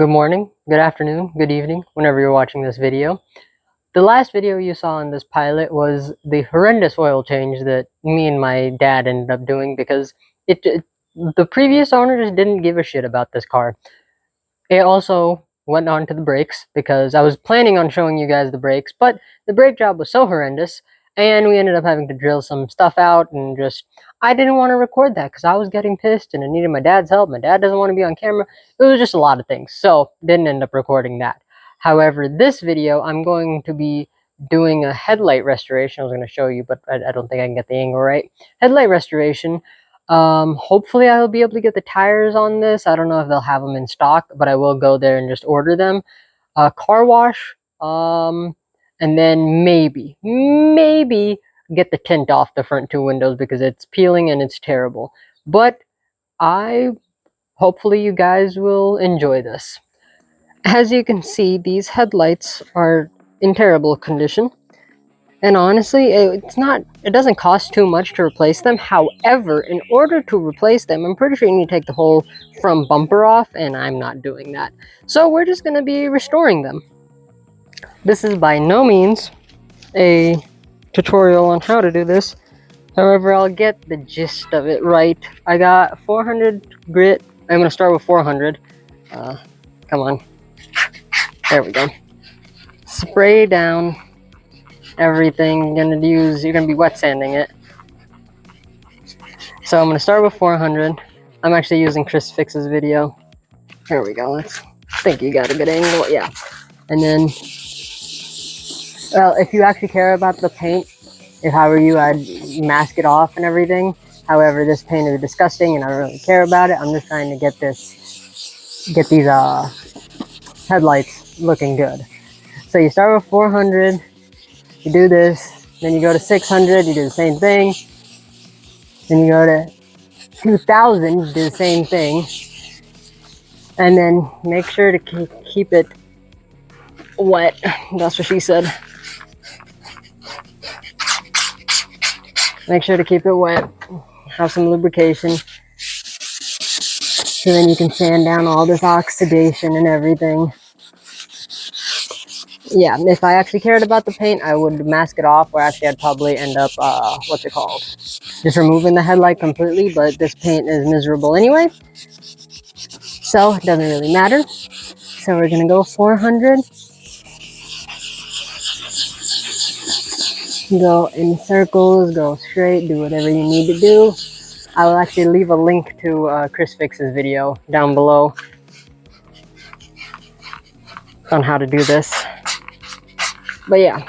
Good morning, good afternoon, good evening, whenever you're watching this video. The last video you saw in this pilot was the horrendous oil change that me and my dad ended up doing because the previous owner just didn't give a shit about this car. It also went on to the brakes because I was planning on showing you guys the brakes, but the brake job was so horrendous and we ended up having to drill some stuff out and I didn't want to record that because I was getting pissed and I needed my dad's help. My dad doesn't want to be on camera. It was just a lot of things, so didn't end up recording that. However, this video I'm going to be doing a headlight restoration. I was going to show you, but I don't think I can get the angle right. Headlight restoration. Hopefully I'll be able to get the tires on this. I don't know if they'll have them in stock, but I will go there and just order them. Car wash, and then maybe get the tint off the front two windows because it's peeling and it's terrible. But hopefully you guys will enjoy this. As you can see, these headlights are in terrible condition. And honestly, it doesn't cost too much to replace them. However, in order to replace them, I'm pretty sure you need to take the whole front bumper off, and I'm not doing that. So we're just going to be restoring them. This is by no means a tutorial on how to do this. However, I'll get the gist of it right. I got 400 grit. I'm going to start with 400. Come on. There we go. Spray down everything. You're gonna be wet sanding it. So I'm gonna start with 400. I'm actually using Chris Fix's video. There we go. I think you got a good angle. Yeah. And then, well, if you actually care about the paint, if I were you, I'd mask it off and everything. However, this paint is disgusting and I don't really care about it. I'm just trying to get these headlights looking good. So you start with 400, you do this, then you go to 600, you do the same thing. Then you go to 2000, you do the same thing. And then make sure to keep it wet. That's what she said. Make sure to keep it wet. Have some lubrication. So then you can sand down all this oxidation and everything. Yeah, if I actually cared about the paint, I would mask it off, or actually I'd probably end up, what's it called? Just removing the headlight completely, but this paint is miserable anyway. So it doesn't really matter. So we're gonna go 400. Go in circles, go straight, do whatever you need to do. I will actually leave a link to Chris Fix's video down below on how to do this. But yeah.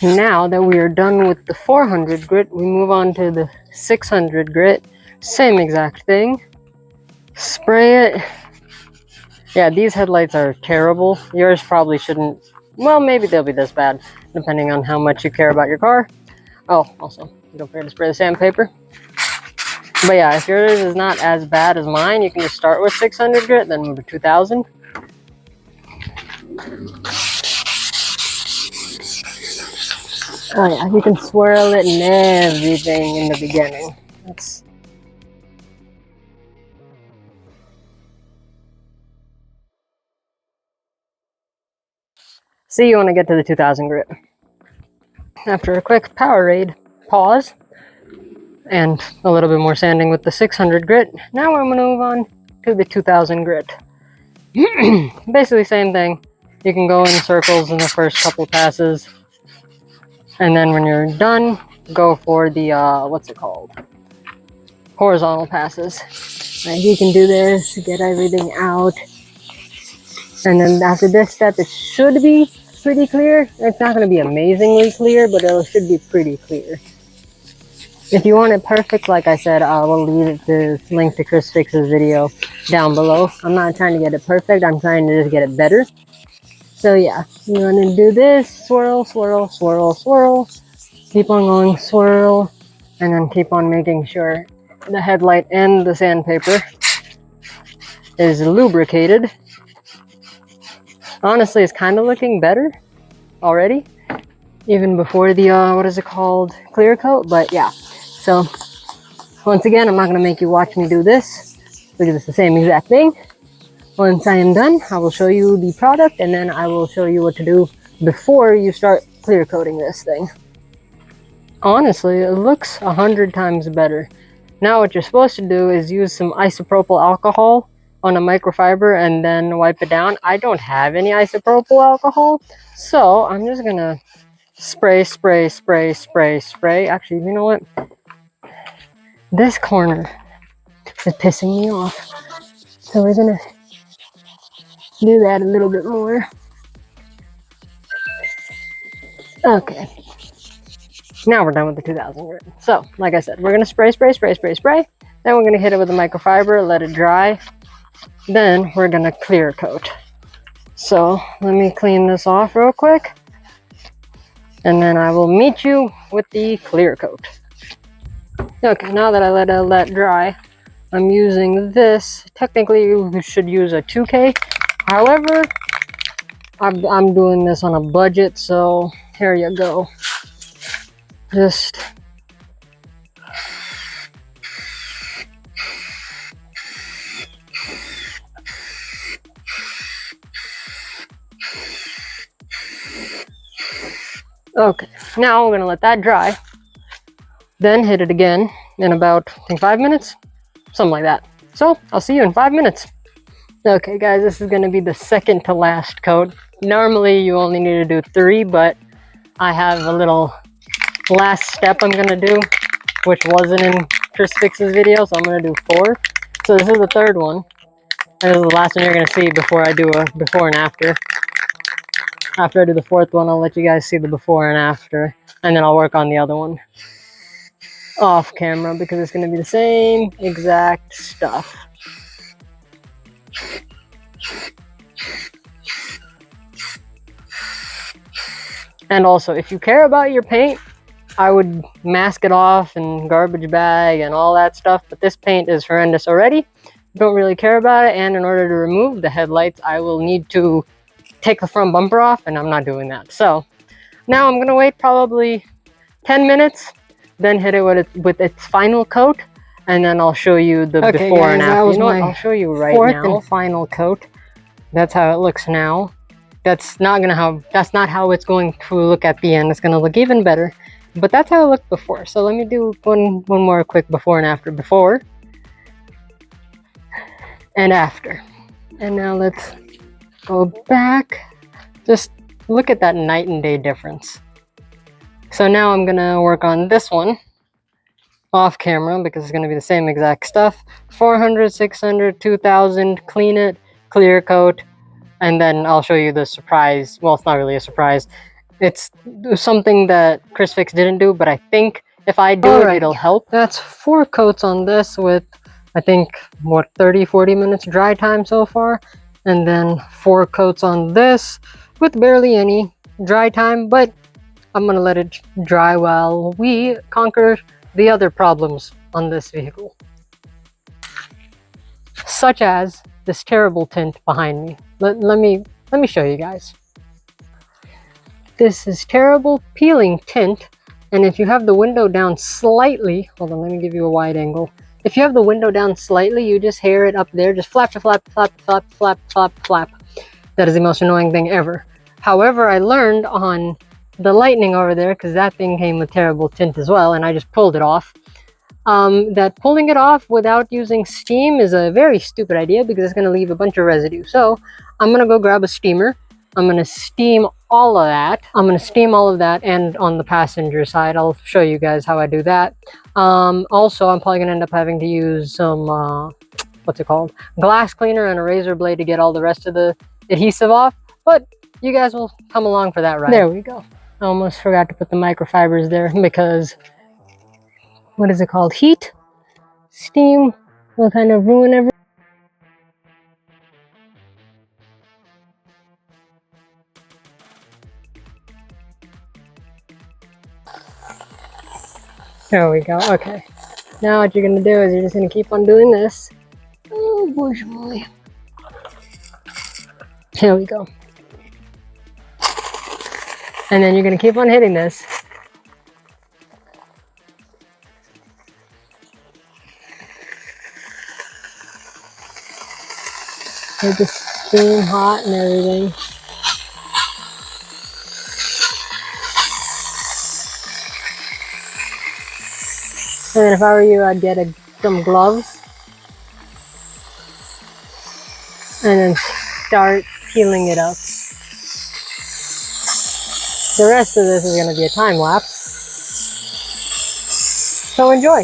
Now that we are done with the 400 grit, we move on to the 600 grit. Same exact thing. Spray it. Yeah, these headlights are terrible. Yours probably shouldn't. Well, maybe they'll be this bad, depending on how much you care about your car. Oh, also, don't forget to spray the sandpaper. But yeah, if yours is not as bad as mine, you can just start with 600 grit, then move to 2000. Oh yeah, you can swirl it and everything in the beginning. See you when I get to the 2000 grit. After a quick Powerade pause and a little bit more sanding with the 600 grit, now I'm going to move on to the 2000 grit. Basically same thing. You can go in circles in the first couple passes, and then when you're done, go for the what's it called? Horizontal passes. Right, you can do this, get everything out, and then after this step, it should be pretty clear. It's not going to be amazingly clear, but it should be pretty clear. If you want it perfect, like I said, I will leave the link to Chris Fix's video down below. I'm not trying to get it perfect, I'm trying to just get it better. So yeah, you want to do this, swirl, swirl, swirl, swirl. Keep on going, swirl, and then keep on making sure the headlight and the sandpaper is lubricated. Honestly, it's kind of looking better already. even before the, what is it called? Clear coat, but yeah. So, once again, I'm not gonna make you watch me do this because it's the same exact thing. Once I am done, I will show you the product and then I will show you what to do before you start clear coating this thing. Honestly, it looks 100 times better. Now what you're supposed to do is use some isopropyl alcohol on a microfiber and then wipe it down. I don't have any isopropyl alcohol, so I'm just gonna spray, spray, spray, spray, spray. Actually, you know what? This corner is pissing me off. So we're gonna do that a little bit more. Okay. Now we're done with the 2000 grit. So, like I said, we're gonna spray, spray, spray, spray, spray. Then we're gonna hit it with a microfiber, let it dry. Then we're gonna clear coat. So let me clean this off real quick. And then I will meet you with the clear coat. Okay, now that I let it let dry, I'm using this. Technically, you should use a 2K. However, I'm doing this on a budget, so here you go. Just okay. Now we're gonna let that dry. Then hit it again in about, I think, 5 minutes, something like that. So I'll see you in 5 minutes. Okay, guys, this is gonna be the second to last coat. Normally you only need to do 3, but I have a little last step I'm gonna do, which wasn't in Chris Fix's video, so I'm gonna do 4. So this is the third one. And this is the last one you're gonna see before I do a before and after. After I do the 4th one, I'll let you guys see the before and after, and then I'll work on the other one off camera because it's gonna be the same exact stuff. And also, if you care about your paint, I would mask it off and garbage bag and all that stuff, but this paint is horrendous already. Don't really care about it, and in order to remove the headlights, I will need to take the front bumper off, and I'm not doing that. So now I'm gonna wait probably 10 minutes, then hit it with its final coat, and then I'll show you the before and after. You know what? I'll show you right now. 4th and final coat. That's how it looks now. That's not how it's going to look at the end. It's gonna look even better, but that's how it looked before. So let me do one more quick before and after. Before and after. And now let's go back. Just look at that night and day difference. So now I'm gonna work on this one off camera because it's gonna be the same exact stuff. 400, 600, 2000, clean it, clear coat, and then I'll show you the surprise. Well, it's not really a surprise. It's something that Chris Fix didn't do, but I think if I do it, it'll help. That's 4 coats on this with, I think, what, 30, 40 minutes dry time so far. And then 4 coats on this with barely any dry time, but I'm gonna let it dry while we conquer the other problems on this vehicle. Such as this terrible tint behind me. Let me show you guys. This is terrible peeling tint, and if you have the window down slightly, hold on, let me give you a wide angle. If you have the window down slightly, you just hear it up there, just flap, flap, flap, flap, flap, flap, flap. That is the most annoying thing ever. However, I learned on the Lightning over there, because that thing came with terrible tint as well, and I just pulled it off. That pulling it off without using steam is a very stupid idea because it's going to leave a bunch of residue. So I'm going to go grab a steamer. I'm going to steam all of that. And on the passenger side, I'll show you guys how I do that. Also, I'm probably going to end up having to use some, what's it called? Glass cleaner and a razor blade to get all the rest of the adhesive off. But you guys will come along for that ride. There we go. I almost forgot to put the microfibers there because, what is it called? Heat, steam will kind of ruin everything. There we go. Okay. Now what you're gonna do is you're just gonna keep on doing this. Oh, boy. Here we go. And then you're gonna keep on hitting this. Get the steam hot and everything. And then if I were you, I'd get some gloves and then start peeling it up. The rest of this is going to be a time lapse. So enjoy.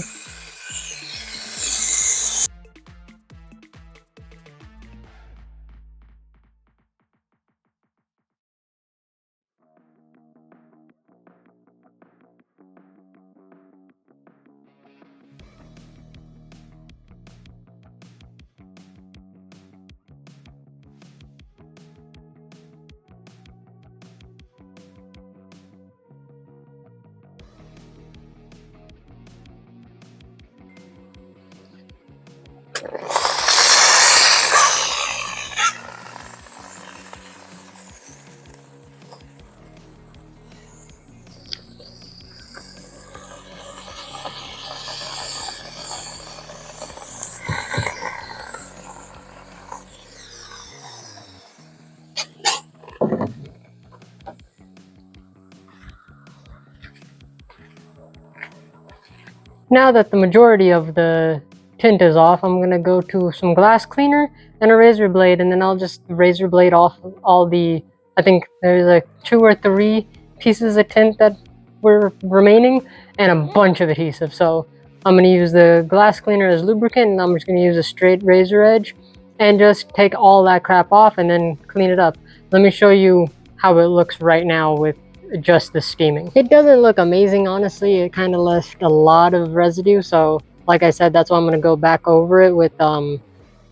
Now that the majority of the tint is off, I'm going to go to some glass cleaner and a razor blade, and then I'll just razor blade off all the, I think there's like 2 or 3 pieces of tint that were remaining and a bunch of adhesive. So I'm going to use the glass cleaner as lubricant, and I'm just going to use a straight razor edge and just take all that crap off and then clean it up. Let me show you how it looks right now with just the steaming. It doesn't look amazing, honestly. It kind of left a lot of residue, so like I said, that's why I'm going to go back over it with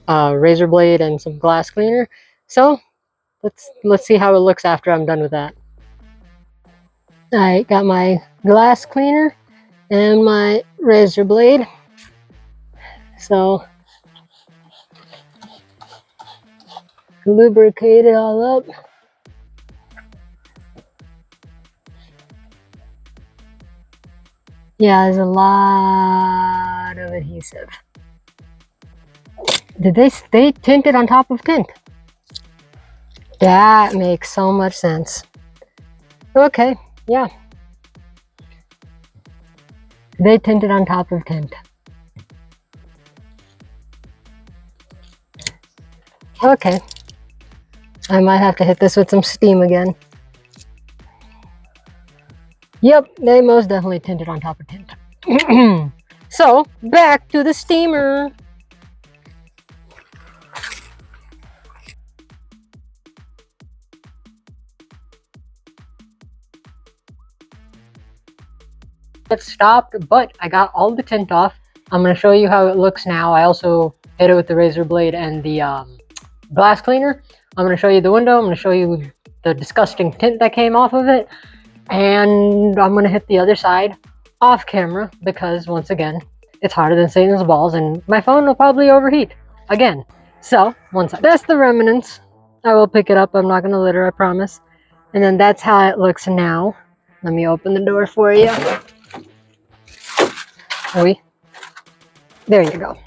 razor blade and some glass cleaner. So let's see how it looks after I'm done with that. I got my glass cleaner and my razor blade, so lubricate it all up. Yeah, there's a lot of adhesive. Did they tint it on top of tint? That makes so much sense. Okay, yeah. They tinted on top of tint. Okay. I might have to hit this with some steam again. Yep, they most definitely tinted on top of tint. So, back to the steamer. It stopped, but I got all the tint off. I'm going to show you how it looks now. I also hit it with the razor blade and the glass cleaner. I'm going to show you the window. I'm going to show you the disgusting tint that came off of it. And I'm going to hit the other side off camera because, once again, it's hotter than Satan's balls and my phone will probably overheat again. So, one side. That's the remnants. I will pick it up. I'm not going to litter, I promise. And then that's how it looks now. Let me open the door for you. Oi. There you go.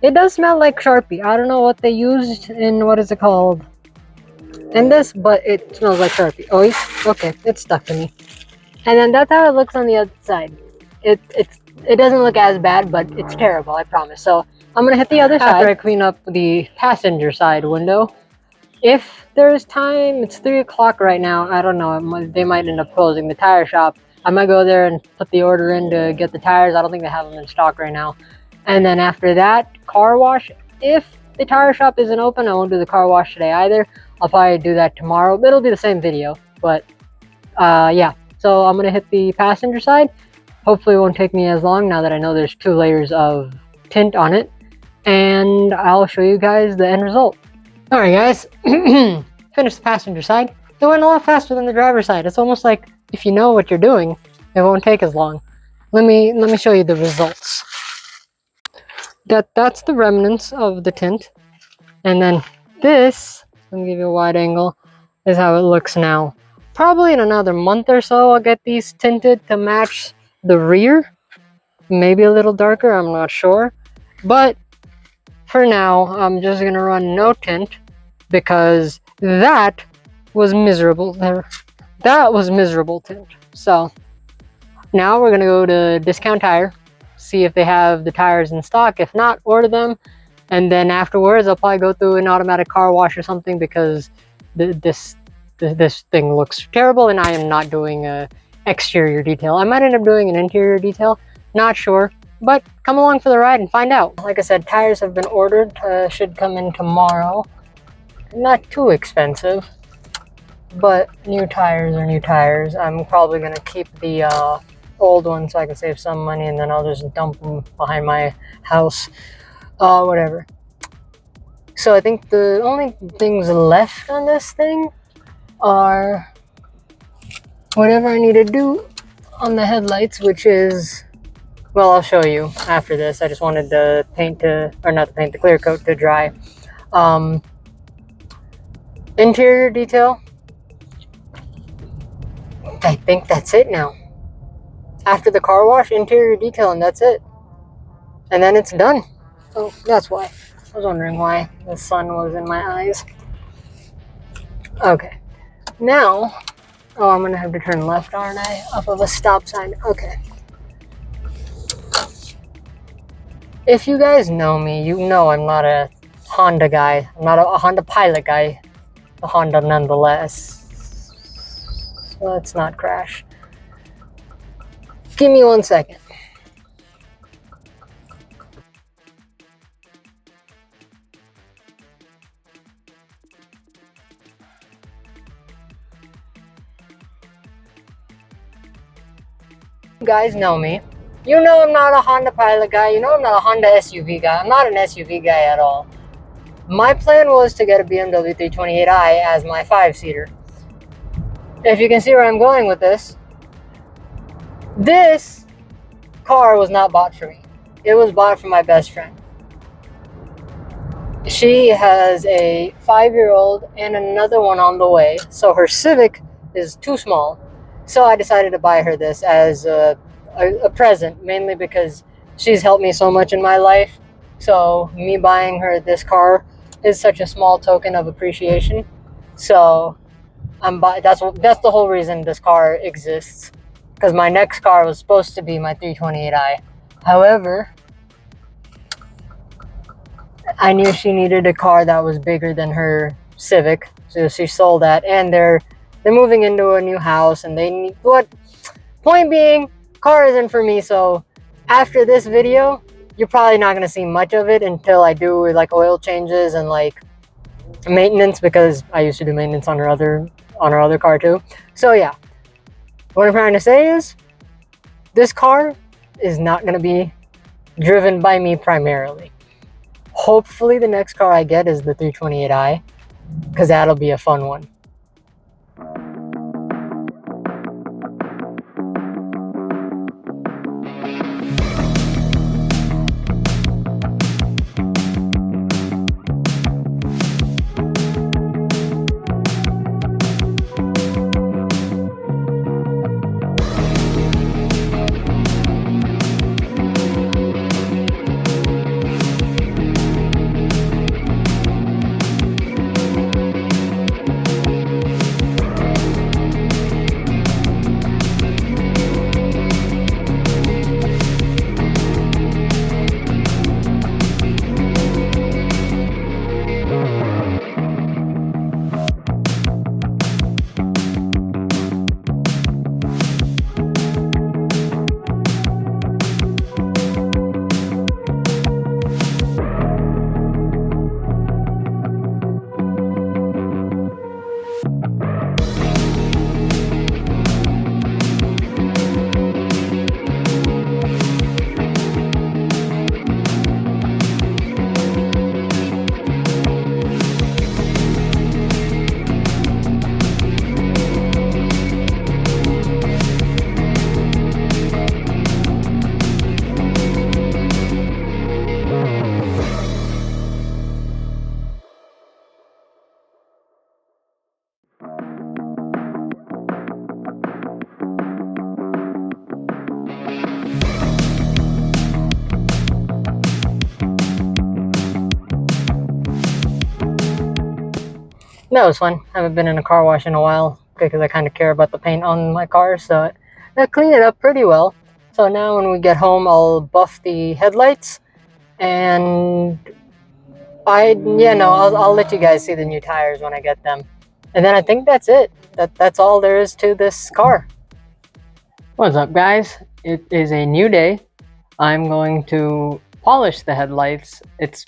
It does smell like Sharpie. I don't know what they used in, what is it called, in this, but it smells like Sharpie. Oi. Okay, it's stuck to me. And then that's how it looks on the other side. It doesn't look as bad, but it's terrible, I promise. So I'm gonna hit the other side after I clean up the passenger side window. If there's time, it's 3 o'clock right now. I don't know. They might end up closing the tire shop. I might go there and put the order in to get the tires. I don't think they have them in stock right now. And then after that, car wash. If the tire shop isn't open, I won't do the car wash today either. I'll probably do that tomorrow. It'll be the same video, but yeah. So I'm gonna hit the passenger side. Hopefully it won't take me as long now that I know there's 2 layers of tint on it. And I'll show you guys the end result. Alright guys, finished the passenger side. It went a lot faster than the driver's side. It's almost like if you know what you're doing, it won't take as long. Let me show you the results. That's the remnants of the tint. And then this, let me give you a wide angle, is how it looks now. probably in another month or so I'll get these tinted to match the rear. Maybe a little darker, I'm not sure. But for now, I'm just gonna run no tint because that was miserable there. That was miserable tint. So now we're gonna go to Discount Tire, see if they have the tires in stock. If not, order them. And then afterwards, I'll probably go through an automatic car wash or something because this thing looks terrible and I am not doing a exterior detail. I might end up doing an interior detail, not sure. But come along for the ride and find out. Like I said, tires have been ordered, should come in tomorrow. Not too expensive, but new tires are new tires. I'm probably gonna keep the old ones so I can save some money, and then I'll just dump them behind my house. Whatever. So I think the only things left on this thing are whatever I need to do on the headlights, which is, well, I'll show you after this. I just wanted the paint to, or not the paint, the clear coat to dry. Interior detail, I think that's it now. After the car wash, interior detail, and that's it. And then it's done. Oh, that's why. I was wondering why the sun was in my eyes. Okay. Now, oh, I'm gonna have to turn left, aren't I? Off of a stop sign. Okay. If you guys know me, you know I'm not a Honda guy. I'm not a Honda Pilot guy. A Honda nonetheless. So let's not crash. Give me 1 second. You guys know me. You know I'm not a Honda Pilot guy. You know I'm not a Honda SUV guy. I'm not an SUV guy at all. My plan was to get a BMW 328i as my 5-seater. If you can see where I'm going with this, this car was not bought for me. It was bought for my best friend. She has a 5-year-old and another one on the way, so her Civic is too small. So I decided to buy her this as a present, mainly because she's helped me so much in my life. So me buying her this car is such a small token of appreciation. So that's the whole reason this car exists. Because my next car was supposed to be my 328i. However, I knew she needed a car that was bigger than her Civic, so she sold that. And they're moving into a new house, and they need, what? Point being, car isn't for me. So after this video, you're probably not gonna see much of it until I do like oil changes and like maintenance, because I used to do maintenance on her other car too. So yeah, what I'm trying to say is this car is not gonna be driven by me primarily. Hopefully the next car I get is the 328i, because that'll be a fun one. that was fun. Haven't been in a car wash in a while because I kind of care about the paint on my car, so it cleaned it up pretty well. So now when we get home, I'll buff the headlights, and I'll let you guys see the new tires when I get them. And then I think that's it. That's all there is to this car. What's up, guys? It is a new day. I'm going to polish the headlights. It's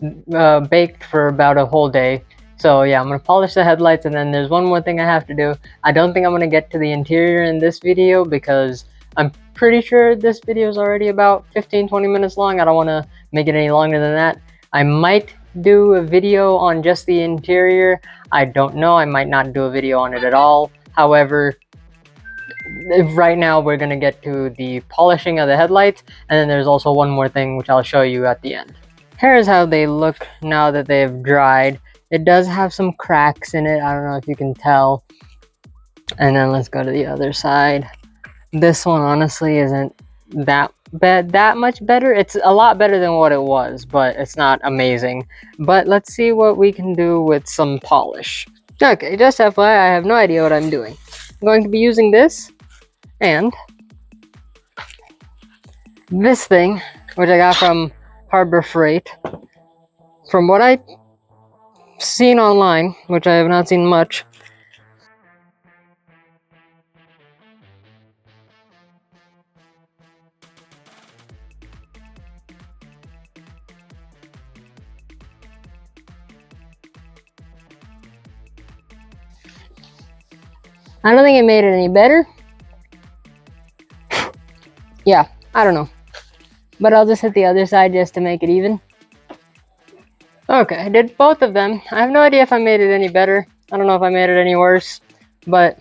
baked for about a whole day. So yeah, I'm going to polish the headlights, and then there's one more thing I have to do. I don't think I'm going to get to the interior in this video because I'm pretty sure this video is already about 15-20 minutes long. I don't want to make it any longer than that. I might do a video on just the interior. I don't know. I might not do a video on it at all. However, right now we're going to get to the polishing of the headlights, and then there's also one more thing which I'll show you at the end. Here's how they look now that they've dried. It does have some cracks in it. I don't know if you can tell. And then let's go to the other side. This one honestly isn't that much better. It's a lot better than what it was, but it's not amazing. But let's see what we can do with some polish. Okay, just FYI, I have no idea what I'm doing. I'm going to be using this and this thing, which I got from Harbor Freight. From what I've seen online, which I have not seen much, I don't think it made it any better. Yeah, I don't know. But I'll just hit the other side just to make it even. Okay, I did both of them. I have no idea if I made it any better. I don't know if I made it any worse. But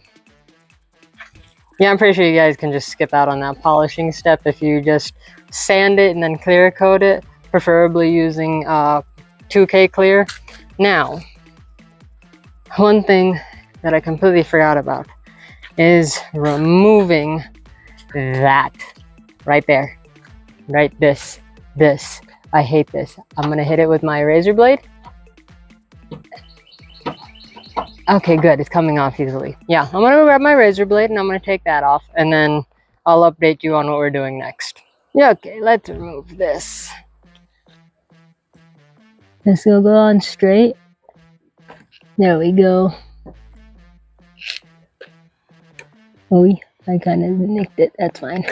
yeah, I'm pretty sure you guys can just skip out on that polishing step if you just sand it and then clear coat it. Preferably using 2K clear. Now, one thing that I completely forgot about is removing that right there. Right, this. I hate this. I'm gonna hit it with my razor blade. Okay, good, it's coming off easily. Yeah, I'm gonna grab my razor blade and I'm gonna take that off, and then I'll update you on what we're doing next. Yeah, okay, let's remove this. This will go on straight. There we go. Oh, I kind of nicked it, that's fine.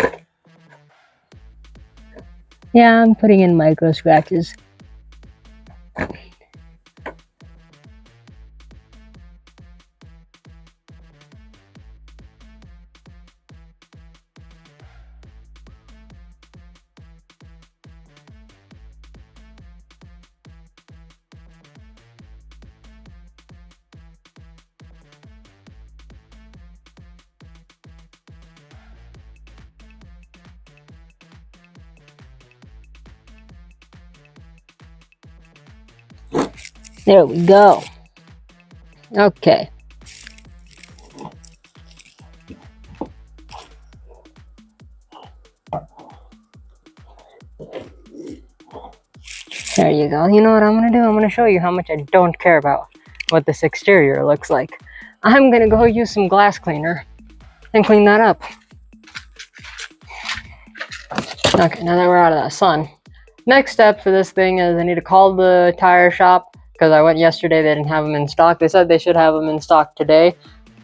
Yeah, I'm putting in micro scratches. There we go. Okay. There you go. You know what I'm gonna do? I'm gonna show you how much I don't care about what this exterior looks like. I'm gonna go use some glass cleaner and clean that up. Okay, now that we're out of that sun. Next step for this thing is I need to call the tire shop because I went yesterday, they didn't have them in stock. They said they should have them in stock today.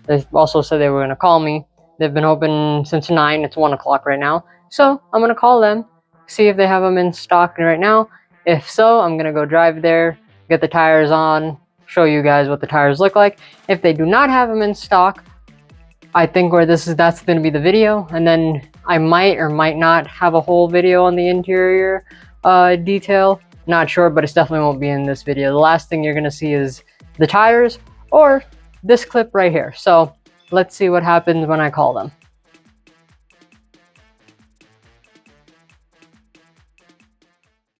They also said they were gonna call me. They've been open since 9, it's 1 o'clock right now. So I'm gonna call them, see if they have them in stock right now. If so, I'm gonna go drive there, get the tires on, show you guys what the tires look like. If they do not have them in stock, I think that's gonna be the video, and then I might or might not have a whole video on the interior detail. Not sure, but it definitely won't be in this video. The last thing you're gonna see is the tires or this clip right here. So let's see what happens when I call them.